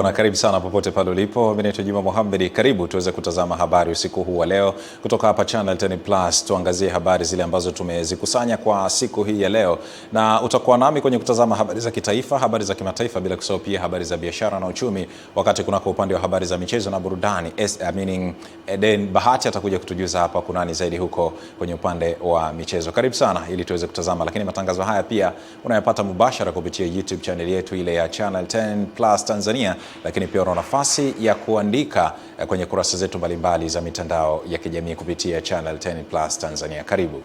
na karibu sana popote pale ulipo. Mimi naitwa Juma Mohamed. Karibu tuweze kutazama habari usiku huu wa leo kutoka hapa Channel 10 Plus. Tuangazie habari zile ambazo tumezikusanya kwa siku hii ya leo, na utakuwa nami kwenye kutazama habari za kitaifa, habari za kimataifa, bila kusahau pia habari za biashara na uchumi, wakati kunako upande wa habari za michezo na burudani Eden Bahati atakuja kutujuza hapa kunani zaidi huko kwenye upande wa michezo. Karibu sana ili tuweze kutazama, lakini matangazo haya pia unayapata mubashara kupitia YouTube channel yetu ile ya Channel 10 Plus Tanzania, lakini pia una nafasi ya kuandika kwenye kurasa zetu mbalimbali za mitandao ya kijamii kupitia Channel 10 Plus Tanzania. Karibu.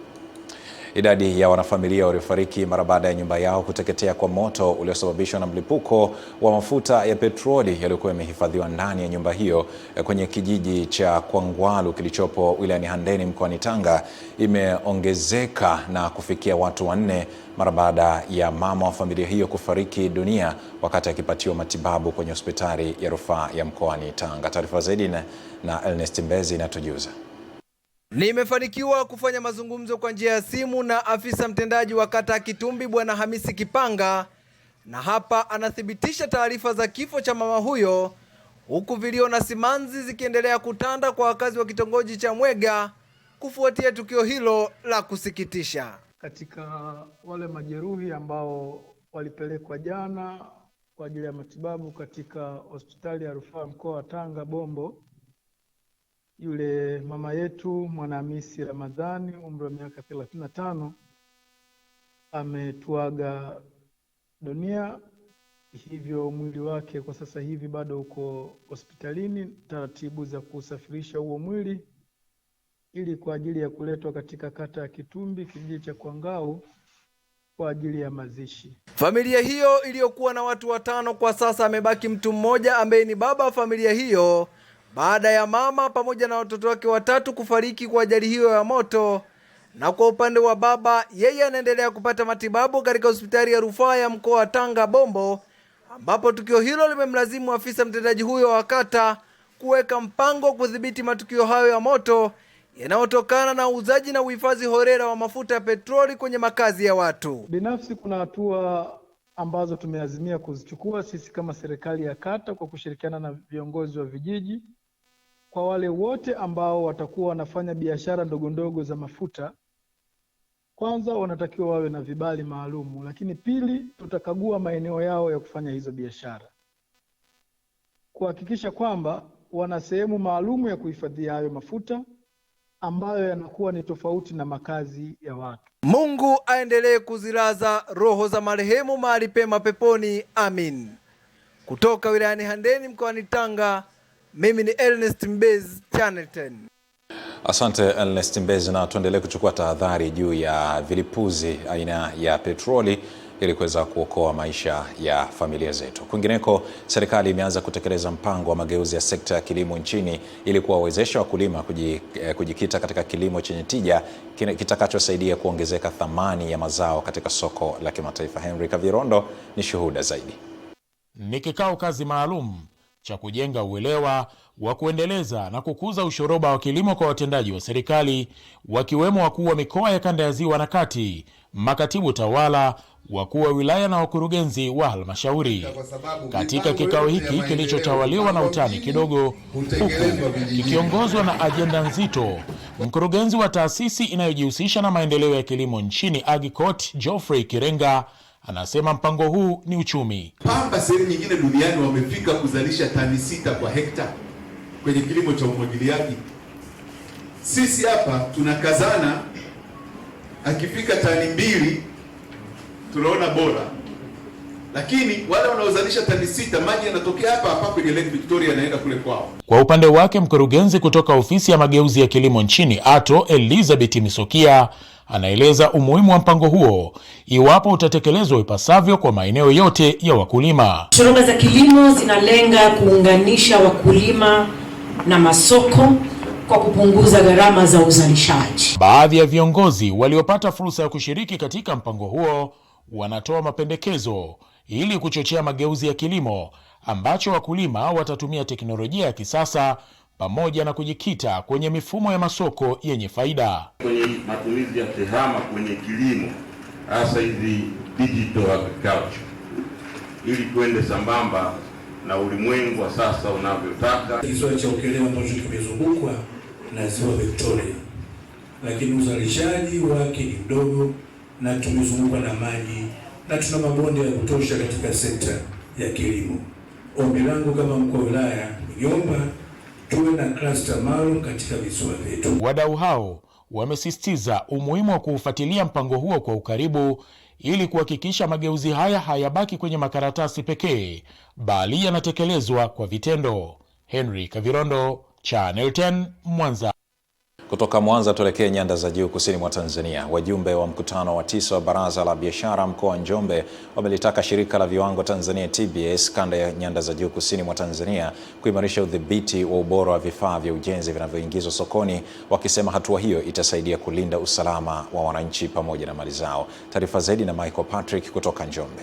Idadi ya wanafamilia waliofariki mara baada ya nyumba yao kuteketea kwa moto uliosababishwa na mlipuko wa mafuta ya petroli yaliyokuwa yamehifadhiwa ndani ya nyumba hiyo kwenye kijiji cha Kwangwalu kilichopo wilayani Handeni mkoani Tanga imeongezeka na kufikia watu 4 mara baada ya mama wa familia hiyo kufariki dunia wakati akipatiwa matibabu kwenye hospitali ya rufaa ya mkoani Tanga. Taarifa zaidi na Ernest Mbezi inatujuza. Nimefanikiwa kufanya mazungumzo kwa njia ya simu na afisa mtendaji wa kata Kitumbi Bwana Hamisi Kipanga, na hapa anathibitisha taarifa za kifo cha mama huyo, huku vilio na simanzi zikiendelea kutanda kwa wakazi wa kitongoji cha Mwega kufuatia tukio hilo la kusikitisha. Katika wale majeruhi ambao walipelekwa jana kwa ajili ya matibabu katika hospitali ya rufaa mkoa wa Tanga Bombo, yule mama yetu Mwanahamisi Ramadhani, umri wa miaka 35, ametuaga dunia. Hivyo mwili wake kwa sasa hivi bado uko hospitalini, taratibu za kusafirisha huo mwili ili kwa ajili ya kuletwa katika kata ya Kitumbi, kijiji cha Kwangau, kwa ajili ya mazishi. Familia hiyo iliyokuwa na watu 5 kwa sasa amebaki mtu mmoja ambaye ni baba wa familia hiyo, baada ya mama pamoja na watoto wake 3 kufariki kwa ajali hiyo ya moto. Na kwa upande wa baba, yeye anaendelea kupata matibabu katika hospitali ya rufaa ya mkoa wa Tanga Bombo, ambapo tukio hilo limemlazimu afisa mtendaji huyo wa kata kuweka mpango kudhibiti matukio hayo ya moto yanayotokana na uuzaji na uhifadhi holela wa mafuta ya petroli kwenye makazi ya watu. Binafsi kuna hatua ambazo tumeazimia kuzichukua sisi kama serikali ya kata kwa kushirikiana na viongozi wa vijiji. Kwa wale wote ambao watakuwa wanafanya biashara ndogo ndogo za mafuta, kwanza wanatakiwa wawe na vibali maalumu, lakini pili tutakagua maeneo yao ya kufanya hizo biashara, kuhakikisha kwamba wana sehemu maalumu ya kuhifadhia hayo mafuta ambayo yanakuwa ni tofauti na makazi ya watu. Mungu aendelee kuzilaza roho za marehemu mahali pema peponi, amin. Kutoka wilayani Handeni mkoani Tanga, mimi ni Ernest Mbezi, Channel 10. Asante Ernest Mbezi, na tuendelee kuchukua tahadhari juu ya vilipuzi aina ya petroli ili kuweza kuokoa maisha ya familia zetu. Kwingineko, serikali imeanza kutekeleza mpango wa mageuzi ya sekta ya kilimo nchini ili kuwawezesha wakulima kujikita katika kilimo chenye tija kitakachosaidia kuongezeka thamani ya mazao katika soko la kimataifa. Henry Kavirondo ni shuhuda zaidi. Ni kikao kazi maalum cha kujenga uelewa wa kuendeleza na kukuza ushoroba wa kilimo kwa watendaji wa serikali, wakiwemo wakuu wa mikoa ya kanda ya Ziwa na Kati, makatibu tawala, wakuu wa wilaya na wakurugenzi wa halmashauri. Katika kikao hiki kilichotawaliwa na utani kidogo, huku kikiongozwa na ajenda nzito, mkurugenzi wa taasisi inayojihusisha na maendeleo ya kilimo nchini Agicot, Geoffrey Kirenga, anasema mpango huu ni uchumi. Pamba sehemu nyingine duniani wamefika kuzalisha tani 6 kwa hekta kwenye kilimo cha umwagiliaji. Sisi hapa tunakazana, akifika tani 2 tunaona bora. Lakini wale wanaozalisha tani 6 maji yanatokea hapa hapa kwenye Lake Victoria yanaenda kule kwao. Kwa upande wake, mkurugenzi kutoka ofisi ya mageuzi ya kilimo nchini ATO, Elizabeth Misokia, anaeleza umuhimu wa mpango huo iwapo utatekelezwa ipasavyo kwa maeneo yote ya wakulima. Shoroba za kilimo zinalenga kuunganisha wakulima na masoko kwa kupunguza gharama za uzalishaji. Baadhi ya viongozi waliopata fursa ya kushiriki katika mpango huo wanatoa mapendekezo ili kuchochea mageuzi ya kilimo ambacho wakulima watatumia teknolojia ya kisasa pamoja na kujikita kwenye mifumo ya masoko yenye faida. Kwenye matumizi ya tehama kwenye kilimo, hasa hizi digital agriculture, ili kwende sambamba na ulimwengu wa sasa unavyotaka. Kisiwa cha Ukerewe ambacho kimezungukwa na ziwa Victoria, lakini uzalishaji wake ni mdogo na tumezungukwa na maji na tuna mabonde ya kutosha katika sekta ya kilimo. Ombi langu kama mkuu wa wilaya, ningeomba tuwe na cluster maalum katika visiwa vyetu. Wadau hao wamesisitiza umuhimu wa kuufuatilia mpango huo kwa ukaribu ili kuhakikisha mageuzi haya hayabaki kwenye makaratasi pekee bali yanatekelezwa kwa vitendo. Henry Kavirondo, Channel 10, Mwanza. Kutoka Mwanza tuelekee nyanda za juu kusini mwa Tanzania. Wajumbe wa mkutano wa 9 wa Baraza la Biashara mkoa wa Njombe wamelitaka shirika la viwango Tanzania TBS kanda ya nyanda za juu kusini mwa Tanzania kuimarisha udhibiti wa ubora wa vifaa vya ujenzi vinavyoingizwa sokoni, wakisema hatua hiyo itasaidia kulinda usalama wa wananchi pamoja na mali zao. Taarifa zaidi na Michael Patrick kutoka Njombe.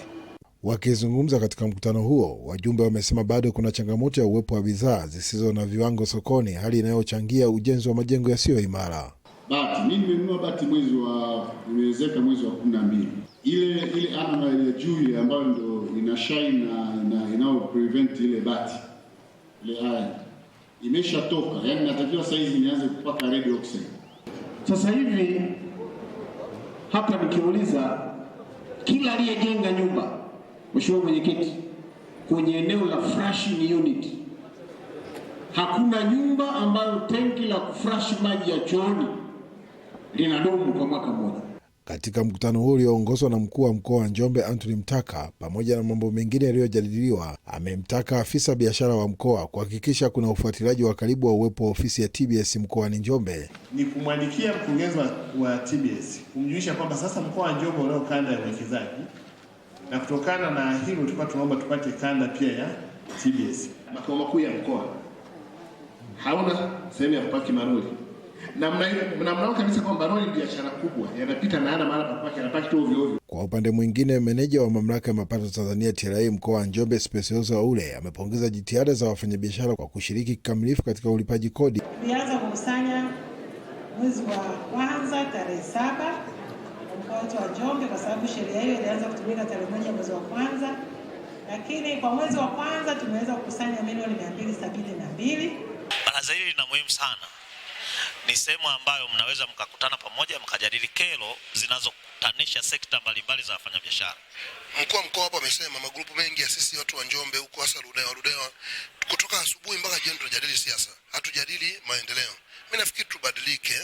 Wakizungumza katika mkutano huo, wajumbe wamesema bado kuna changamoto ya uwepo wa bidhaa zisizo na viwango sokoni, hali inayochangia ujenzi wa majengo yasiyo imara. Bati, mimi nimenunua bati nimewezeka mwezi wa 12. Ile ana ya juu ambayo ndio ina shine na inao prevent ile bati. Ile haya imeshatoka, yani natakiwa saizi nianze kupaka red oxide. Sasa hivi hapa nikiuliza kila aliyejenga nyumba, Mheshimiwa Mwenyekiti, kwenye eneo la flushing unit, hakuna nyumba ambayo tenki la kufresh maji ya chooni linadumu kwa mwaka mmoja. Katika mkutano huo ulioongozwa na mkuu wa mkoa wa Njombe Anthony Mtaka, pamoja na mambo mengine yaliyojadiliwa, amemtaka afisa biashara wa mkoa kuhakikisha kuna ufuatiliaji wa karibu wa uwepo wa ofisi ya TBS mkoani Njombe. Ni kumwandikia mkurugenzi wa TBS kumjulisha kwamba sasa mkoa wa Njombe unao kanda ya uwekezaji, na kutokana na hilo tulikuwa tunaomba tupate kanda pia ya TBS. Makao makuu ya mkoa hauna sehemu ya kupaki maroli. Na mnao kabisa kwamba maroli biashara kubwa yanapita na ana mahali pa kupaki, yanapaki tu ovyo ovyo. Kwa upande mwingine, meneja wa mamlaka ya mapato Tanzania TRA mkoa wa Njombe Specioza Ule amepongeza jitihada za wafanyabiashara kwa kushiriki kikamilifu katika ulipaji kodi. Tulianza kukusanya mwezi wa kwanza tarehe 7 mkoa wetu wa Njombe, kwa sababu sheria hiyo ilianza kutumika tarehe 1 mwezi wa kwanza, lakini kwa mwezi wa kwanza tumeweza kukusanya milioni 272. Baraza hili lina muhimu sana. Ni sehemu ambayo mnaweza mkakutana pamoja mkajadili kero zinazokutanisha sekta mbalimbali za wafanyabiashara. Mkuu wa mkoa hapa amesema magrupu mengi ya sisi watu wa Njombe huko hasa Ludewa kutoka asubuhi mpaka jioni tunajadili siasa, hatujadili maendeleo. Mimi nafikiri tubadilike,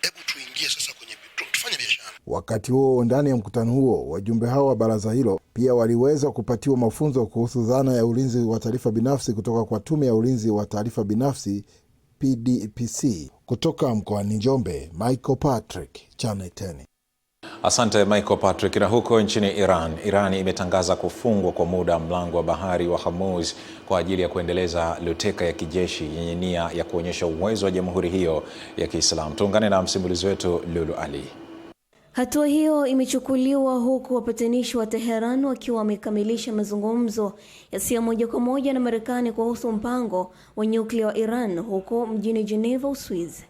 hebu tuingie sasa kwenye tufanye biashara. Wakati huo ndani ya mkutano huo, wajumbe hao wa baraza hilo pia waliweza kupatiwa mafunzo kuhusu dhana ya ulinzi wa taarifa binafsi kutoka kwa Tume ya Ulinzi wa Taarifa Binafsi PDPC. Kutoka mkoani Njombe, Michael Patrick, Channel 10. Asante Michael Patrick. Na huko nchini Iran imetangaza kufungwa kwa muda mlango wa bahari wa Hormuz kwa ajili ya kuendeleza luteka ya kijeshi yenye nia ya kuonyesha uwezo wa jamhuri hiyo ya Kiislamu. Tuungane na msimulizi wetu Lulu Ali. Hatua hiyo imechukuliwa huku wapatanishi wa Tehran wakiwa wamekamilisha mazungumzo yasiyo moja kwa moja na Marekani kuhusu mpango wa nyuklia wa Iran huko mjini Geneva, Uswizi.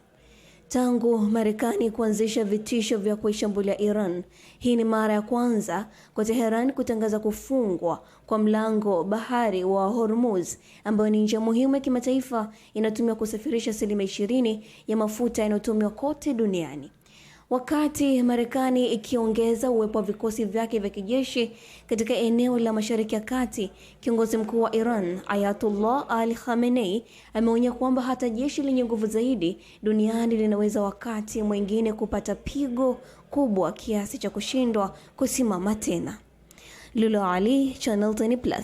Tangu Marekani kuanzisha vitisho vya kuishambulia Iran, hii ni mara ya kwanza kwa Tehran kutangaza kufungwa kwa mlango bahari wa Hormuz, ambayo ni njia muhimu ya kimataifa inayotumiwa kusafirisha 20% ya mafuta yanayotumiwa kote duniani. Wakati Marekani ikiongeza uwepo wa vikosi vyake vya kijeshi katika eneo la Mashariki ya Kati, kiongozi mkuu wa Iran Ayatollah Ali Khamenei ameonya kwamba hata jeshi lenye nguvu zaidi duniani linaweza wakati mwingine kupata pigo kubwa kiasi cha kushindwa kusimama tena. Lulu Ali, Channel 10+.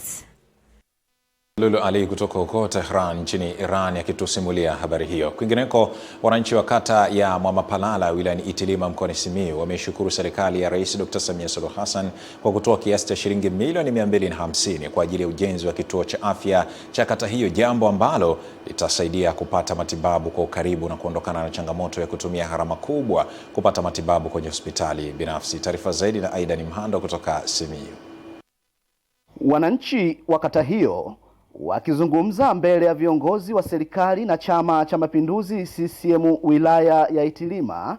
Lulu Ali kutoka huko Tehran nchini Iran akitusimulia habari hiyo. Kwingineko, wananchi wa kata ya Mwamapalala wilayani Itilima mkoani Simiyu wameshukuru serikali ya Rais Dr. Samia Suluhu Hassan kwa kutoa kiasi cha shilingi milioni 250 kwa ajili ya ujenzi wa kituo cha afya cha kata hiyo, jambo ambalo litasaidia kupata matibabu kwa ukaribu na kuondokana na changamoto ya kutumia gharama kubwa kupata matibabu kwenye hospitali binafsi. Taarifa zaidi na Aidan Mhando kutoka Simiyu. Wananchi wa kata hiyo wakizungumza mbele ya viongozi wa serikali na Chama cha Mapinduzi CCM wilaya ya Itilima,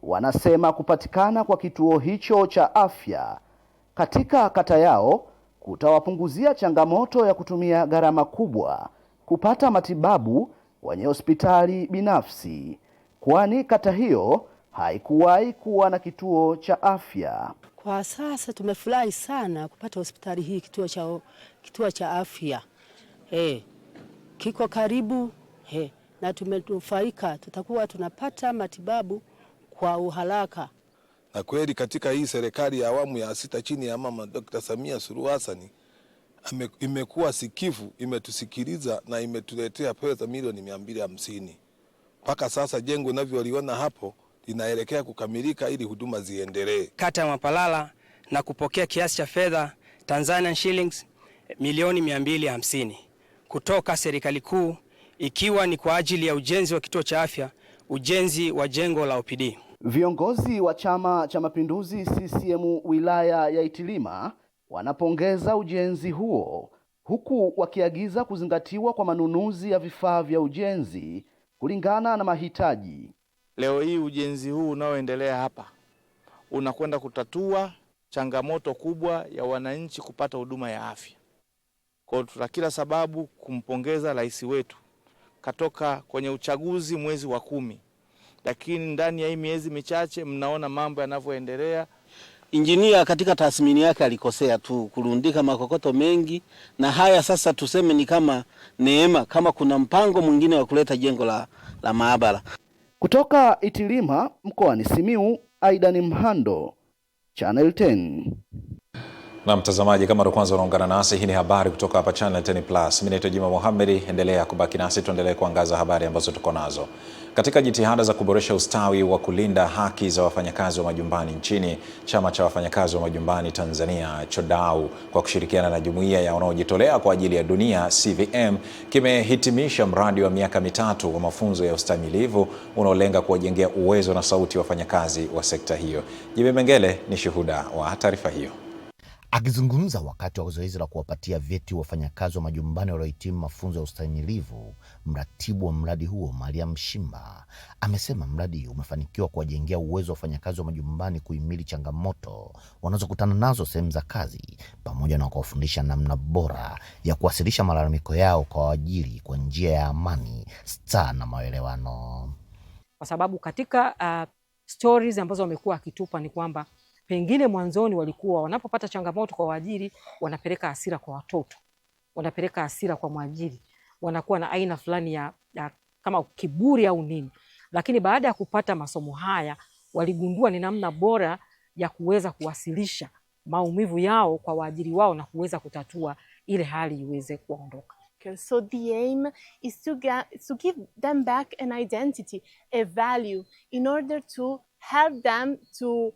wanasema kupatikana kwa kituo hicho cha afya katika kata yao kutawapunguzia changamoto ya kutumia gharama kubwa kupata matibabu kwenye hospitali binafsi, kwani kata hiyo haikuwahi kuwa na kituo cha afya. Kwa sasa tumefurahi sana kupata hospitali hii, kituo cha afya. Kiko karibu na tumenufaika, tutakuwa tunapata matibabu kwa uharaka. Na kweli katika hii serikali ya awamu ya 6 chini ya Mama Dr. Samia Suluhu Hassan imekuwa sikivu, imetusikiliza na imetuletea pesa milioni 250. Mpaka sasa jengo unavyoliona hapo linaelekea kukamilika ili huduma ziendelee. Kata ya Mapalala na kupokea kiasi cha fedha Tanzanian shillings milioni 250 kutoka serikali kuu, ikiwa ni kwa ajili ya ujenzi wa kituo cha afya, ujenzi wa jengo la OPD. Viongozi wa Chama cha Mapinduzi CCM wilaya ya Itilima wanapongeza ujenzi huo, huku wakiagiza kuzingatiwa kwa manunuzi ya vifaa vya ujenzi kulingana na mahitaji. Leo hii ujenzi huu unaoendelea hapa unakwenda kutatua changamoto kubwa ya wananchi kupata huduma ya afya. Kwa hiyo tuna kila sababu kumpongeza rais wetu. Katoka kwenye uchaguzi mwezi wa 10, lakini ndani ya hii miezi michache mnaona mambo yanavyoendelea. Injinia katika tathmini yake alikosea tu kurundika makokoto mengi, na haya sasa tuseme ni kama neema, kama kuna mpango mwingine wa kuleta jengo la maabara. Kutoka Itilima mkoani Simiyu, Aidan Mhando, Channel 10. Na mtazamaji, kama ndo kwanza unaungana nasi, hii ni habari kutoka hapa Channel 10 Plus. Mimi naitwa Juma Mohamed, endelea kubaki nasi tuendelee kuangaza habari ambazo tuko nazo. Katika jitihada za kuboresha ustawi wa kulinda haki za wafanyakazi wa majumbani nchini, Chama cha Wafanyakazi wa Majumbani Tanzania CHODAU kwa kushirikiana na jumuiya ya wanaojitolea kwa ajili ya dunia CVM kimehitimisha mradi wa miaka 3 wa mafunzo ya ustahimilivu unaolenga kuwajengea uwezo na sauti wafanyakazi wa sekta hiyo. Jimmy Mengele ni shuhuda wa taarifa hiyo. Akizungumza wakati wa zoezi la kuwapatia vyeti wafanyakazi wa majumbani waliohitimu mafunzo ya ustahimilivu, mratibu wa mradi huo Mariam Shimba amesema mradi umefanikiwa kuwajengea uwezo wa wafanyakazi wa majumbani kuhimili changamoto wanazokutana nazo sehemu za kazi, pamoja na kuwafundisha namna bora ya kuwasilisha malalamiko yao kwa waajiri kwa njia ya amani, staha na maelewano. Kwa sababu katika stories ambazo wamekuwa akitupa ni kwamba pengine mwanzoni walikuwa wanapopata changamoto kwa waajiri wanapeleka hasira kwa watoto, wanapeleka hasira kwa mwajiri, wanakuwa na aina fulani ya kama kiburi au nini. Lakini baada ya kupata masomo haya waligundua ni namna bora ya kuweza kuwasilisha maumivu yao kwa waajiri wao na kuweza kutatua ile hali iweze kuondoka. So the aim is to give them back an identity, a value, in order to help them to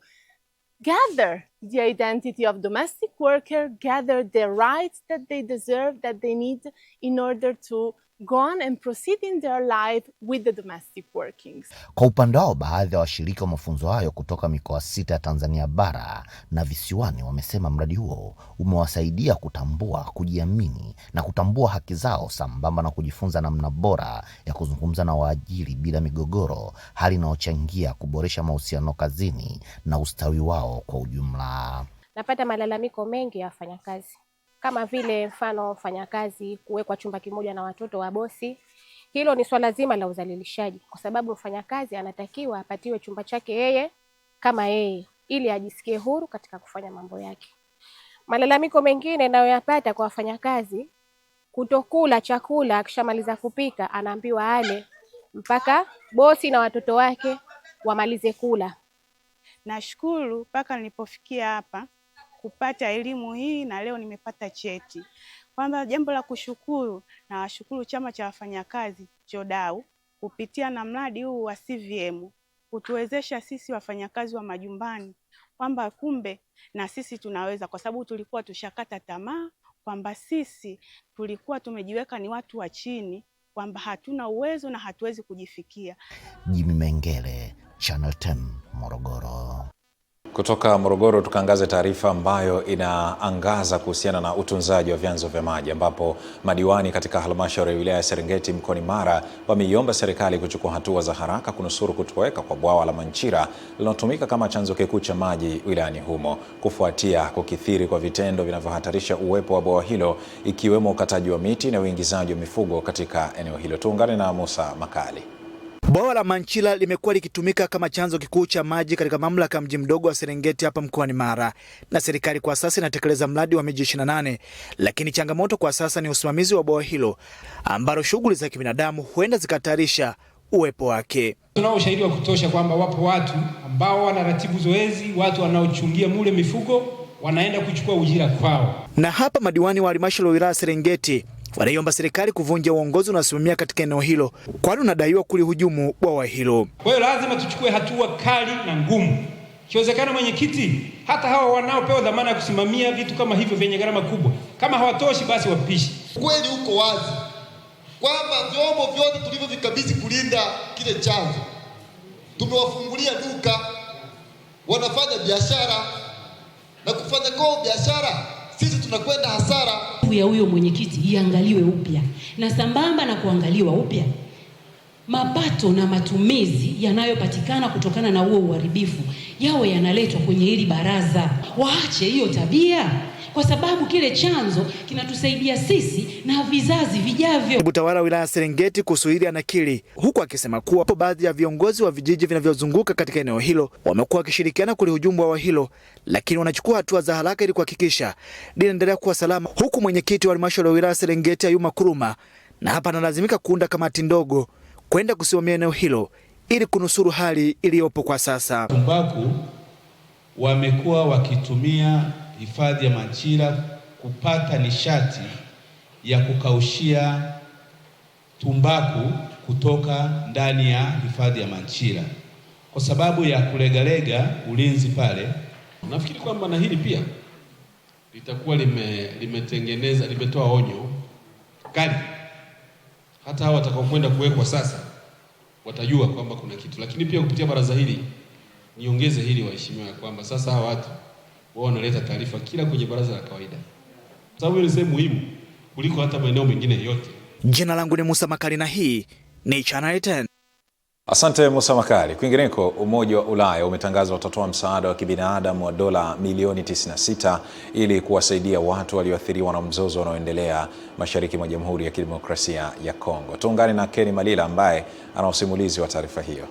gather the identity of domestic worker, gather the rights that they deserve, that they need in order to go on and proceed in their life with the domestic workings. Kwa upande wao, baadhi ya washiriki wa mafunzo hayo kutoka mikoa 6 ya Tanzania bara na visiwani wamesema mradi huo umewasaidia kutambua, kujiamini na kutambua haki zao, sambamba na kujifunza namna bora ya kuzungumza na waajiri bila migogoro, hali inayochangia kuboresha mahusiano kazini na ustawi wao kwa ujumla. Napata malalamiko mengi ya wafanyakazi, kama vile mfano mfanyakazi kuwekwa chumba kimoja na watoto wa bosi. Hilo ni swala zima la udhalilishaji, kwa sababu mfanyakazi anatakiwa apatiwe chumba chake yeye kama yeye, ili ajisikie huru katika kufanya mambo yake. Malalamiko mengine nayoyapata kwa wafanyakazi, kutokula chakula akishamaliza kupika anaambiwa ale mpaka bosi na watoto wake wamalize kula. Nashukuru mpaka nilipofikia hapa kupata elimu hii na leo nimepata cheti. Kwanza jambo la kushukuru, na washukuru Chama cha Wafanyakazi CHODAU kupitia na mradi huu wa CVM kutuwezesha sisi wafanyakazi wa majumbani kwamba kumbe na sisi tunaweza, kwa sababu tulikuwa tushakata tamaa kwamba sisi tulikuwa tumejiweka ni watu wa chini, kwamba hatuna uwezo na hatuwezi kujifikia. Jimmy Mengele, Channel 10, Morogoro. Kutoka Morogoro tukaangaze taarifa ambayo inaangaza kuhusiana na utunzaji wa vyanzo vya maji, ambapo madiwani katika halmashauri ya wilaya ya Serengeti mkoani Mara wameiomba serikali kuchukua hatua za haraka kunusuru kutoweka kwa bwawa la Manchira linalotumika kama chanzo kikuu cha maji wilayani humo, kufuatia kukithiri kwa vitendo vinavyohatarisha uwepo wa bwawa hilo, ikiwemo ukataji wa miti na uingizaji wa mifugo katika eneo hilo. Tuungane na Musa Makali. Bwawa la Manchira limekuwa likitumika kama chanzo kikuu cha maji katika mamlaka mji mdogo wa Serengeti hapa mkoani Mara, na serikali kwa sasa inatekeleza mradi wa miji 28, lakini changamoto kwa sasa ni usimamizi wa bwawa hilo ambalo shughuli za kibinadamu huenda zikahatarisha uwepo wake. Tunao ushahidi wa kutosha kwamba wapo watu ambao wanaratibu zoezi, watu wanaochungia mule mifugo wanaenda kuchukua ujira kwao. Na hapa madiwani wa halmashauri ya wilaya Serengeti wanaiomba serikali kuvunja uongozi unaosimamia katika eneo hilo, kwani unadaiwa kulihujumu bwawa hilo. Kwa hiyo lazima tuchukue hatua kali na ngumu. Ikiwezekana, mwenyekiti, hata hawa wanaopewa dhamana ya kusimamia vitu kama hivyo vyenye gharama kubwa, kama hawatoshi basi wapishe. Kweli uko wazi kwamba vyombo vyote tulivyovikabidhi kulinda kile chanzo, tumewafungulia duka, wanafanya biashara, na kufanya kwa biashara sisi tunakwenda hasara. Ya huyo mwenyekiti iangaliwe upya, na sambamba na kuangaliwa upya, mapato na matumizi yanayopatikana kutokana na huo uharibifu yawe yanaletwa kwenye hili baraza. Waache hiyo tabia, kwa sababu kile chanzo kinatusaidia sisi na vizazi vijavyo. Mtawala wa wilaya Serengeti kuhusu hili anakiri, huku akisema kuwa baadhi ya viongozi wa vijiji vinavyozunguka katika eneo hilo wamekuwa wakishirikiana kulihujumu bwawa hilo, lakini wanachukua hatua za haraka ili kuhakikisha linaendelea kuwa salama, huku mwenyekiti wa halmashauri ya wilaya Serengeti Ayuma Kuruma na hapa analazimika kuunda kamati ndogo kwenda kusimamia eneo hilo ili kunusuru hali iliyopo kwa sasa. Tumbaku wamekuwa wakitumia hifadhi ya Manchira kupata nishati ya kukaushia tumbaku kutoka ndani ya hifadhi ya Manchira kwa sababu ya kulegalega ulinzi pale. Nafikiri kwamba na hili pia litakuwa limetoa onyo kali. Hata hao watakaokwenda kuwekwa sasa watajua kwamba kuna kitu, lakini pia kupitia baraza hili niongeze hili waheshimiwa, kwamba sasa hawa watu wao wanaleta taarifa kila kwenye baraza la kawaida, sababu ni sehemu muhimu kuliko hata maeneo mengine yote. Jina langu ni Musa Makali na hii ni Channel 10. Asante Musa Makali. Kwingineko, Umoja wa Ulaya umetangaza utatoa msaada wa kibinadamu wa dola milioni 96 ili kuwasaidia watu walioathiriwa na mzozo unaoendelea mashariki mwa Jamhuri ya Kidemokrasia ya Kongo. Tuungane na Kenny Malila ambaye ana usimulizi wa taarifa hiyo.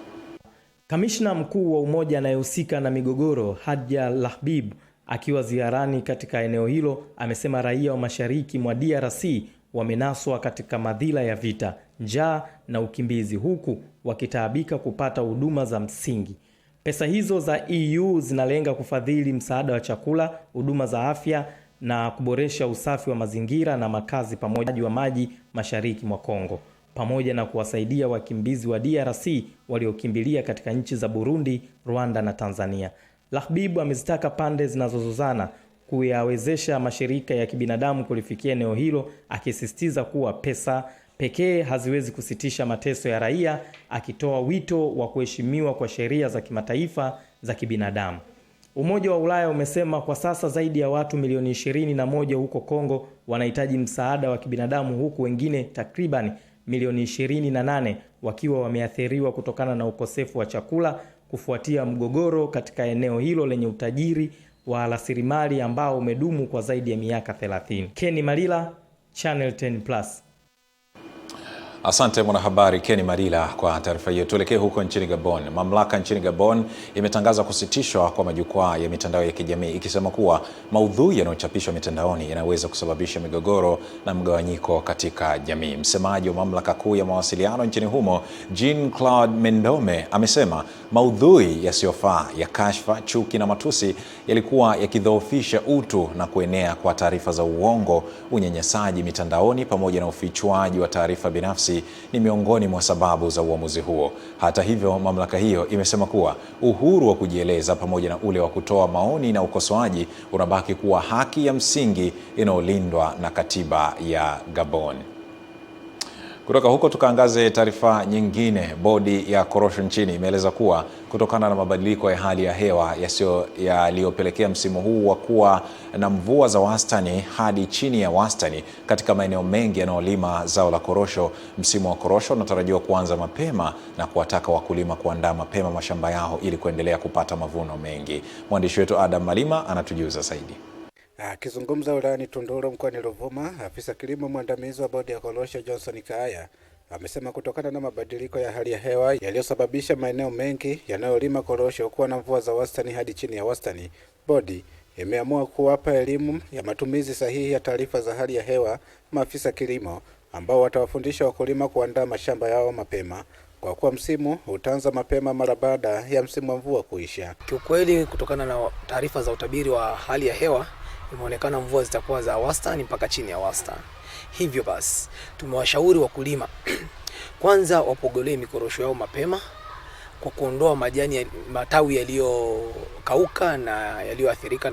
Kamishna mkuu wa umoja anayehusika na migogoro Hadja Lahbib akiwa ziarani katika eneo hilo amesema raia wa mashariki mwa DRC wamenaswa katika madhila ya vita, njaa na ukimbizi, huku wakitaabika kupata huduma za msingi. Pesa hizo za EU zinalenga kufadhili msaada wa chakula, huduma za afya na kuboresha usafi wa mazingira na makazi pamoja na maji mashariki mwa Kongo, pamoja na kuwasaidia wakimbizi wa DRC waliokimbilia katika nchi za Burundi, Rwanda na Tanzania. Lahbib amezitaka pande zinazozozana kuyawezesha mashirika ya kibinadamu kulifikia eneo hilo, akisisitiza kuwa pesa pekee haziwezi kusitisha mateso ya raia, akitoa wito wa kuheshimiwa kwa sheria za kimataifa za kibinadamu. Umoja wa Ulaya umesema kwa sasa zaidi ya watu milioni 21 huko Kongo wanahitaji msaada wa kibinadamu, huku wengine takriban milioni 28 wakiwa wameathiriwa kutokana na ukosefu wa chakula kufuatia mgogoro katika eneo hilo lenye utajiri wa rasilimali ambao umedumu kwa zaidi ya miaka 30. Kenny Malila, Channel 10+. Asante mwanahabari Kenny Malila kwa taarifa hiyo. Tuelekee huko nchini Gabon. Mamlaka nchini Gabon imetangaza kusitishwa kwa majukwaa ya mitandao ya kijamii, ikisema kuwa maudhui yanayochapishwa mitandaoni yanaweza kusababisha migogoro na mgawanyiko katika jamii. Msemaji wa mamlaka kuu ya mawasiliano nchini humo, Jean-Claude Mendome, amesema maudhui yasiyofaa ya kashfa, chuki na matusi yalikuwa yakidhoofisha utu na kuenea kwa taarifa za uongo, unyanyasaji mitandaoni pamoja na ufichuaji wa taarifa binafsi ni miongoni mwa sababu za uamuzi huo. Hata hivyo, mamlaka hiyo imesema kuwa uhuru wa kujieleza pamoja na ule wa kutoa maoni na ukosoaji unabaki kuwa haki ya msingi inayolindwa na katiba ya Gabon. Kutoka huko tukaangaze taarifa nyingine. Bodi ya korosho nchini imeeleza kuwa kutokana na mabadiliko ya hali ya hewa yaliyopelekea msimu huu wa kuwa na mvua za wastani hadi chini ya wastani katika maeneo mengi yanayolima zao la korosho, msimu wa korosho unatarajiwa kuanza mapema na kuwataka wakulima kuandaa mapema mashamba yao ili kuendelea kupata mavuno mengi. Mwandishi wetu Adam Malima anatujuza zaidi. Akizungumza wilayani Tunduru mkoani Ruvuma, afisa kilimo mwandamizi wa bodi ya korosho Johnson Kaaya amesema kutokana na mabadiliko ya hali ya hewa yaliyosababisha maeneo mengi yanayolima korosho kuwa na mvua za wastani hadi chini ya wastani, bodi imeamua kuwapa elimu ya matumizi sahihi ya taarifa za hali ya hewa maafisa kilimo ambao watawafundisha wakulima kuandaa mashamba yao mapema kwa kuwa msimu utaanza mapema mara baada ya msimu wa mvua kuisha. Kiukweli, kutokana na taarifa za utabiri wa hali ya hewa imeonekana mvua zitakuwa za wastani mpaka chini ya wastani. Hivyo basi tumewashauri wakulima kwanza wapogolee mikorosho yao mapema kwa kuondoa matawi yaliyokauka na yaliyoathirika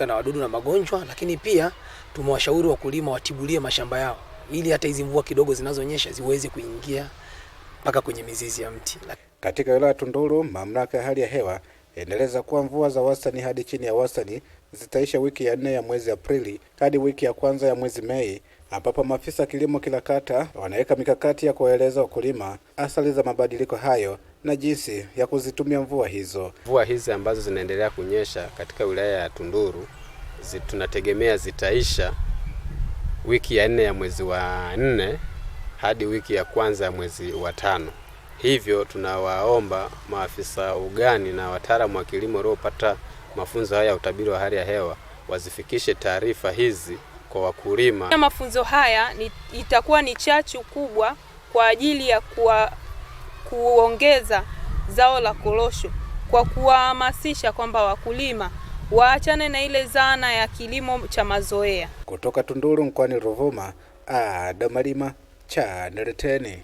na wadudu na magonjwa, lakini pia tumewashauri wakulima watibulie mashamba yao ili hata hizi mvua kidogo zinazonyesha ziweze kuingia mpaka kwenye mizizi ya mti. Katika wilaya Tunduru, mamlaka ya hali ya hewa endeleza kuwa mvua za wastani hadi chini ya wastani zitaisha wiki ya 4 ya mwezi Aprili hadi wiki ya kwanza ya mwezi Mei, ambapo maafisa kilimo kila kata wanaweka mikakati ya kueleza wakulima athari za mabadiliko hayo na jinsi ya kuzitumia mvua hizo. Mvua hizi ambazo zinaendelea kunyesha katika wilaya ya Tunduru tunategemea zitaisha wiki ya 4 ya mwezi wa 4 hadi wiki ya kwanza ya mwezi wa 5. Hivyo tunawaomba maafisa ugani na wataalamu wa kilimo waliopata mafunzo haya ya utabiri wa hali ya hewa wazifikishe taarifa hizi kwa wakulima. Mafunzo haya itakuwa ni chachu kubwa kwa ajili ya kuongeza zao la korosho kwa kuwahamasisha kwamba wakulima waachane na ile zana ya kilimo cha mazoea. Kutoka Tunduru mkoani Ruvuma, Adam Malima, Channel 10.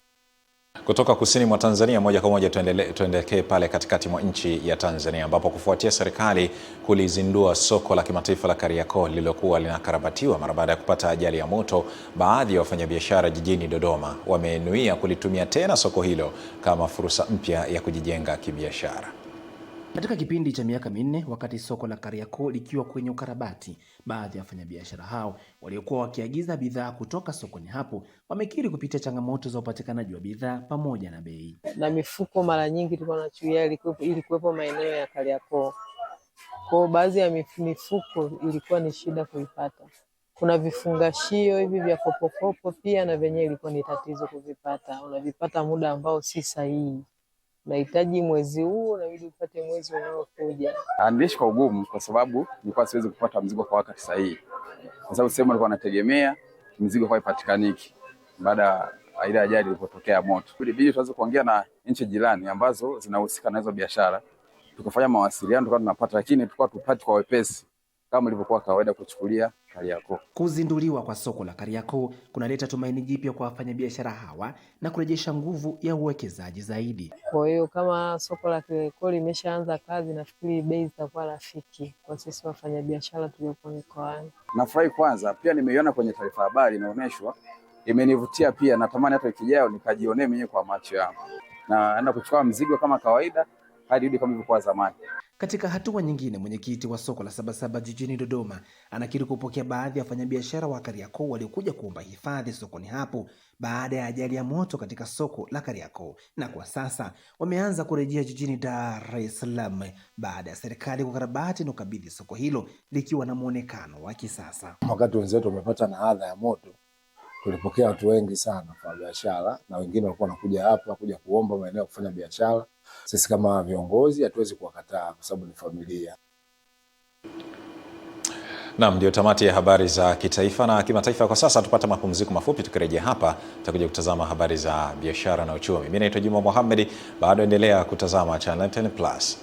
Kutoka kusini mwa Tanzania moja kwa moja tuendelee pale katikati mwa nchi ya Tanzania, ambapo kufuatia serikali kulizindua soko la kimataifa la Kariakoo lililokuwa linakarabatiwa mara baada ya kupata ajali ya moto, baadhi ya wafanyabiashara jijini Dodoma wamenuia kulitumia tena soko hilo kama fursa mpya ya kujijenga kibiashara. Katika kipindi cha miaka 4 wakati soko la Kariakoo likiwa kwenye ukarabati, baadhi ya wafanyabiashara hao waliokuwa wakiagiza bidhaa kutoka sokoni hapo wamekiri kupitia changamoto za upatikanaji wa bidhaa pamoja na bei. Na mifuko mara nyingi tulikuwa tunachuia ili kuwepo maeneo ya Kariakoo. Kwa baadhi ya mifuko ilikuwa ni shida kuipata. Kuna vifungashio hivi vya kopokopo pia na venyewe ilikuwa ni tatizo kuvipata. Unavipata muda ambao si sahihi. Unahitaji mwezi huu na ili upate mwezi unaokuja. Niliishi kwa ugumu kwa sababu nilikuwa siwezi kupata mzigo kwa wakati sahihi. Kwa sababu sehemu nilikuwa nategemea mzigo kwa ipatikaniki baada ya ile ajali ilipotokea moto. Ilibidi tuanze kuongea na nchi jirani ambazo zinahusika na hizo biashara. Tukafanya mawasiliano tukawa tunapata, lakini tulikuwa tupati kwa wepesi kama ilivyokuwa kawaida kuchukulia Kariakoo. Kuzinduliwa kwa soko la Kariakoo kunaleta tumaini jipya kwa wafanyabiashara hawa na kurejesha nguvu ya uwekezaji zaidi. Kwa hiyo kama soko la Kariakoo limeshaanza kazi, nafikiri bei zitakuwa rafiki kwa sisi wafanyabiashara tuliokuwa mikoani. Nafurahi kwanza, pia nimeiona kwenye taarifa habari inaonyeshwa, imenivutia pia, natamani hata wiki ijayo nikajionee mwenyewe kwa macho yangu. Na naenda kuchukua mzigo kama kawaida hadi rudi kama ilivyokuwa zamani. Katika hatua nyingine, mwenyekiti wa soko la Sabasaba jijini Dodoma anakiri kupokea baadhi ya wafanyabiashara wa Kariakoo waliokuja kuomba hifadhi sokoni hapo baada ya ajali ya moto katika soko la Kariakoo, na kwa sasa wameanza kurejea jijini Dar es Salaam baada ya serikali kukarabati na kukabidhi soko hilo likiwa na muonekano wa kisasa. Wakati wenzetu wamepata na adha ya moto, tulipokea watu wengi sana kwa biashara, na wengine walikuwa wanakuja hapa kuja kuomba maeneo ya kufanya biashara. Sisi kama viongozi hatuwezi kuwakataa kwa sababu ni familia. Naam, ndio tamati ya habari za kitaifa na kimataifa kwa sasa. Tupata mapumziko mafupi, tukirejea hapa tutakuja kutazama habari za biashara na uchumi. Mimi naitwa Juma Mohamed, bado endelea kutazama Channel 10 Plus.